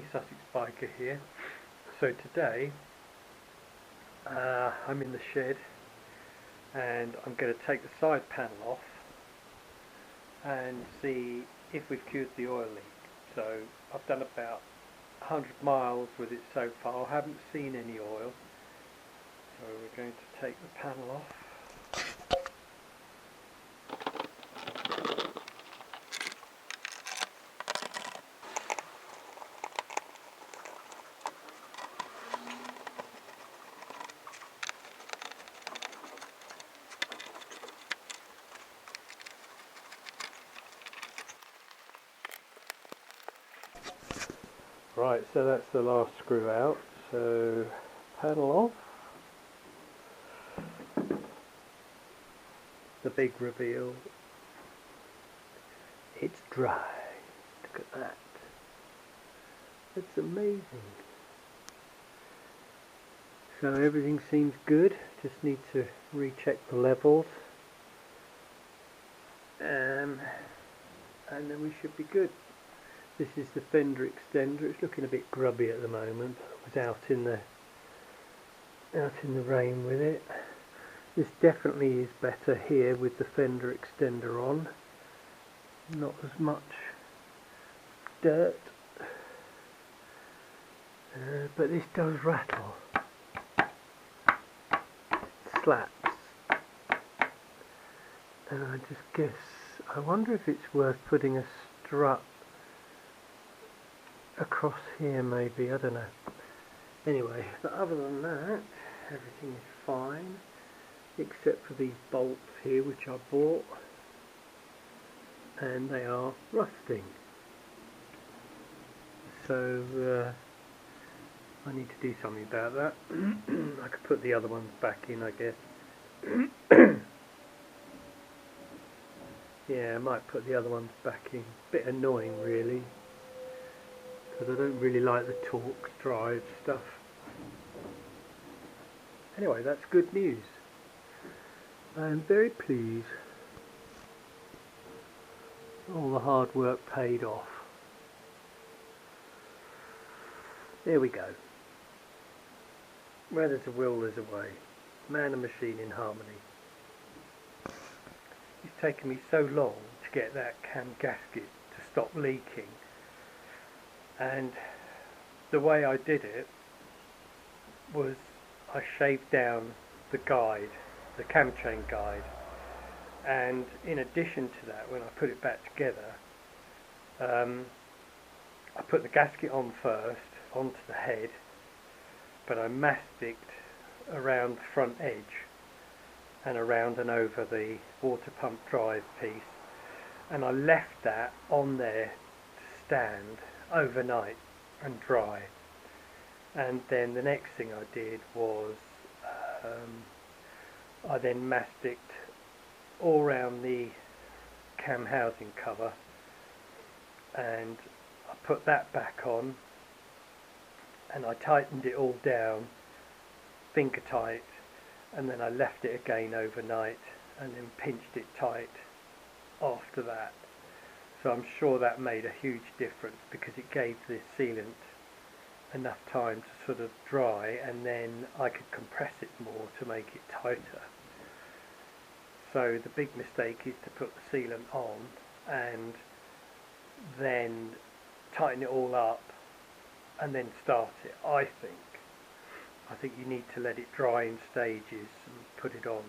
EastSussexBiker here. So today I'm in the shed and I'm going to take the side panel off and see if we've cured the oil leak. So I've done about 100 miles with it so far. I haven't seen any oil, so we're going to take the panel off. Right, so that's the last screw out, so panel off. The big reveal, it's dry. Look at that, it's amazing. So everything seems good, just need to recheck the levels and then we should be good. This is the Fender extender. It's looking a bit grubby at the moment. I was out in the rain with it. This definitely is better here with the Fender extender on. Not as much dirt, but this does rattle. It slaps, and I just guess I wonder if it's worth putting a strut across here maybe, I don't know. Anyway, but other than that, everything is fine, except for these bolts here which I bought, and they are rusting. So I need to do something about that. I could put the other ones back in, I guess. Yeah, I might put the other ones back in. Bit annoying really, because I don't really like the torque drive stuff. Anyway, that's good news. I am very pleased. All the hard work paid off. There we go. Where there's a will, there's a way. Man and machine in harmony. It's taken me so long to get that cam gasket to stop leaking. And the way I did it was I shaved down the guide, the cam chain guide, and in addition to that, when I put it back together, I put the gasket on first, onto the head, but I masticed around the front edge and around and over the water pump drive piece, and I left that on there to stand overnight and dry. And then the next thing I did was I then masticed all around the cam housing cover, and I put that back on and I tightened it all down finger tight, and then I left it again overnight and then pinched it tight after that. So I'm sure that made a huge difference, because it gave the sealant enough time to sort of dry, and then I could compress it more to make it tighter. So the big mistake is to put the sealant on and then tighten it all up and then start it. I think you need to let it dry in stages and put it on.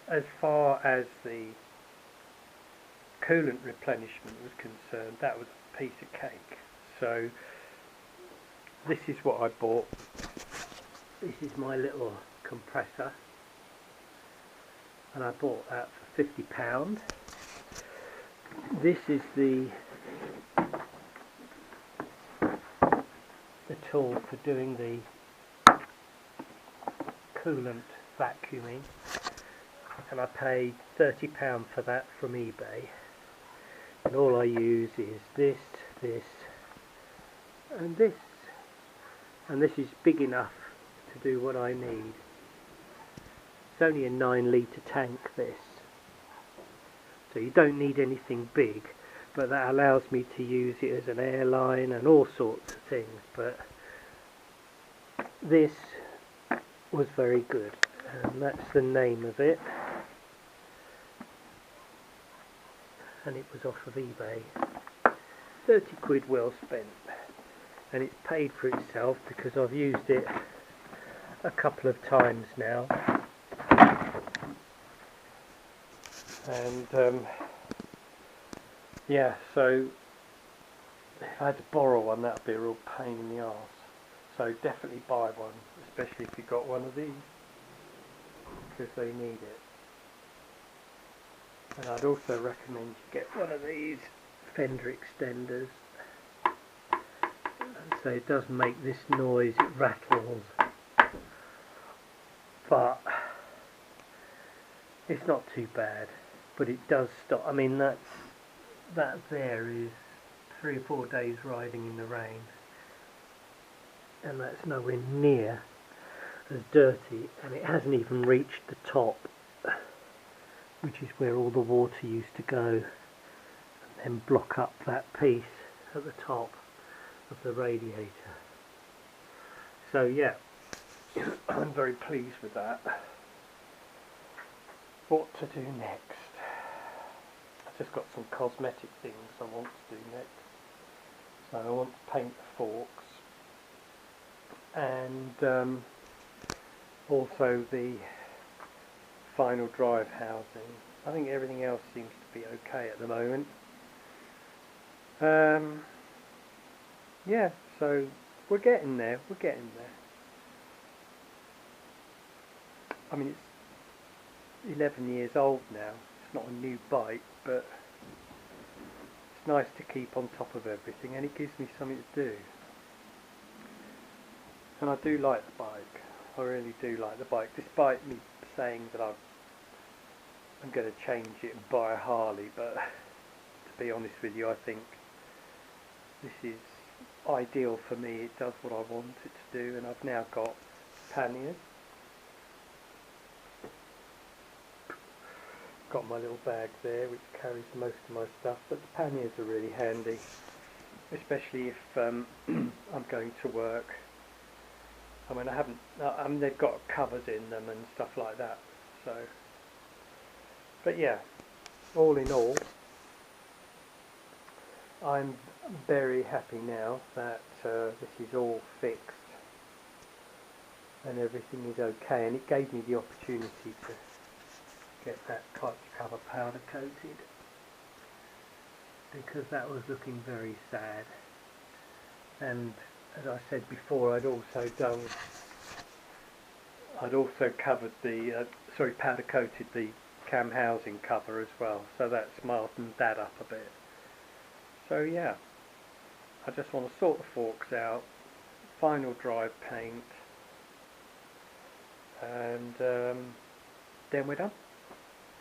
As far as the coolant replenishment was concerned, that was a piece of cake. So this is what I bought. This is my little compressor, and I bought that for £50. This is the tool for doing the coolant vacuuming, and I paid £30 for that from eBay. And all I use is this, and this. And this is big enough to do what I need. It's only a 9 litre tank, this. So you don't need anything big. but that allows me to use it as an airline and all sorts of things. But this was very good, and that's the name of it, and it was off of eBay. 30 quid well spent, and it's paid for itself because I've used it a couple of times now, and yeah, so if I had to borrow one, that would be a real pain in the arse. So definitely buy one, especially if you've got one of these, because they need it. And I'd also recommend you get one of these Fender extenders. And so it does make this noise, it rattles, but it's not too bad. But it does stop. I mean, that there is 3 or 4 days riding in the rain, and that's nowhere near as dirty, and it hasn't even reached the top, which is where all the water used to go and then block up that piece at the top of the radiator. So yeah, I'm very pleased with that. What to do next? I've just got some cosmetic things I want to do next. So I want to paint the forks, and also the final drive housing. I think everything else seems to be okay at the moment. Yeah, so we're getting there, I mean, it's 11 years old now. It's not a new bike, but it's nice to keep on top of everything, and it gives me something to do. And I do like the bike. I really do like the bike, despite me saying that I'm going to change it and buy a Harley. But to be honest with you, I think this is ideal for me. It does what I want it to do, and I've now got panniers. Got my little bag there which carries most of my stuff, but the panniers are really handy, especially if I'm going to work. I mean, they've got covers in them and stuff like that. So, but yeah, all in all, I'm very happy now that this is all fixed and everything is okay, and it gave me the opportunity to get that clutch cover powder coated, because that was looking very sad. And as I said before, I'd also covered the powder coated the cam housing cover as well, so that smartened that up a bit. So yeah, I just want to sort the forks out, final drive paint, and then we're done.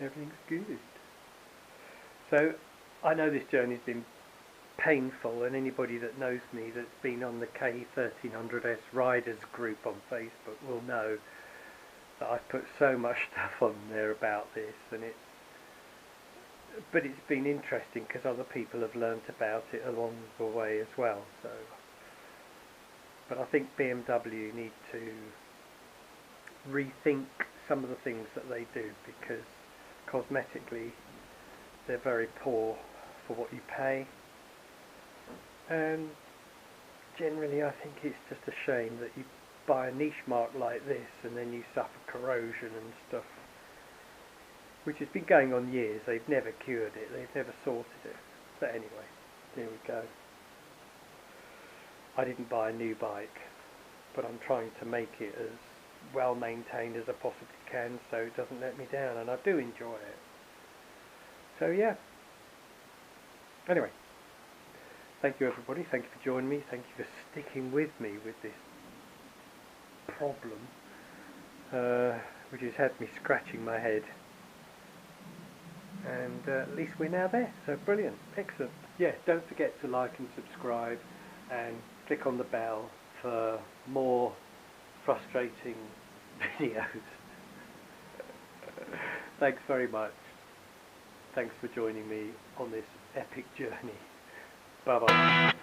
Everything's good. So I know this journey's been painful, and anybody that knows me that's been on the K1300s riders group on Facebook will know that I've put so much stuff on there about this, and but it's been interesting because other people have learnt about it along the way as well. So, but I think BMW need to rethink some of the things that they do, because cosmetically they're very poor for what you pay, and generally I think it's just a shame that you buy a niche mark like this and then you suffer corrosion and stuff, which has been going on years. They've never cured it, they've never sorted it. But anyway, there we go. I didn't buy a new bike, but I'm trying to make it as well maintained as I possibly can, so it doesn't let me down, and I do enjoy it. So yeah, anyway, thank you everybody, thank you for joining me, thank you for sticking with me with this problem, which has had me scratching my head, and at least we're now there. So brilliant, excellent. Yeah, don't forget to like and subscribe and click on the bell for more frustrating videos. Thanks very much. thanks for joining me on this epic journey. Bye bye.